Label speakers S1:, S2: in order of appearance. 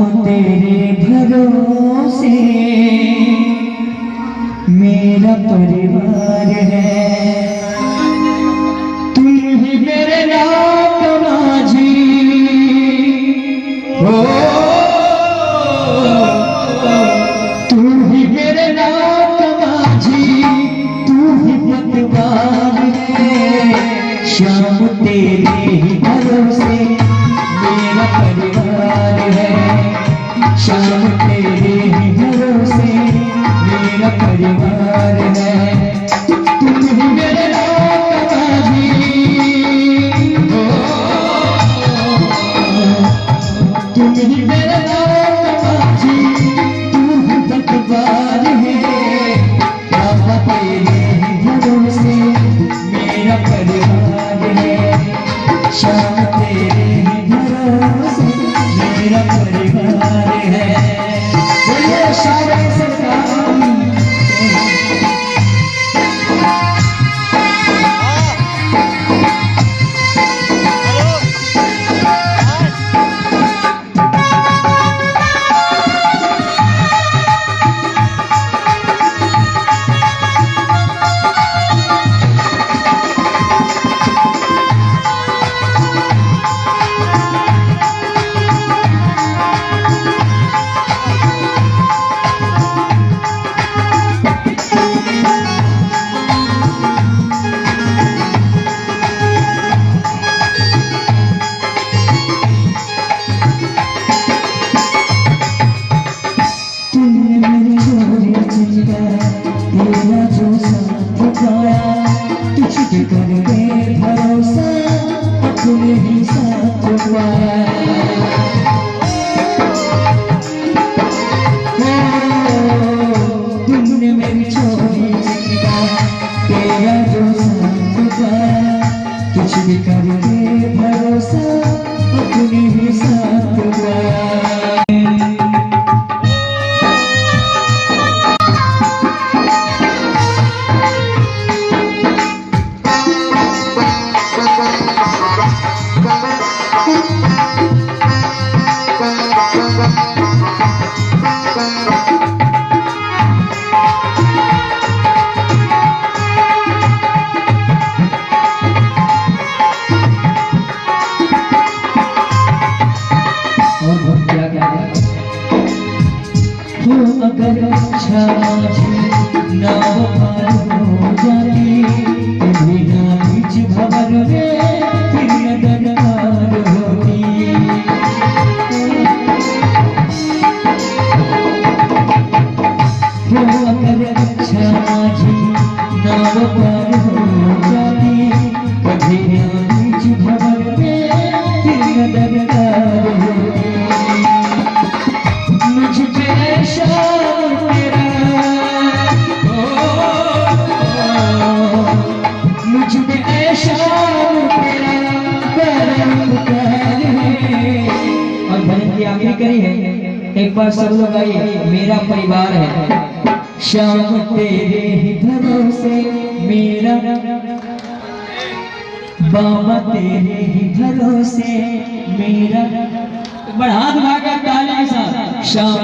S1: तेरे भरोसे मेरा परिवार है, तुम ही मेरे नाथ माझी हो, तू ही मेरे नाथ माझी, तू ही पतवार है। श्याम तेरे ही भरोसे मेरा परिवार है, श्याम तेरे ही भरोसे मेरा परिवार है। तुम ही मेरे नाथ माझी हो, तुम ही मेरे नाथ माझी, तू ही पतवार है। बाबा तेरे ही भरोसे मेरा परिवार है, श्याम तेरे ही भरोसे मेरा परिवार है। बोलिए सारे सरकार करके भरोसा अपने ही साथ पाया। तुमने मेरी छोरी चिंता तेरा जो साथ पाया, कुछ भी करके भरोसा अपने ही साथ पाया। अगर अच्छा ना हो जाती कभी ना बीच भवर में फिर दरकार होती। अगर अच्छा ना हो जाती कभी ना बीच भवर में फिर दरकार होती। मुझ पे श्याम तेरा मुझ पे श्याम तेरा करम कर है। और भजन की आखिरी करी है, एक बार सब लोग आइए। मेरा परिवार है, श्याम तेरे ही भरोसे मेरा, बाबा तेरे ही भरोसे मेरा। बढ़ा दूंगा ताली के साथ। श्याम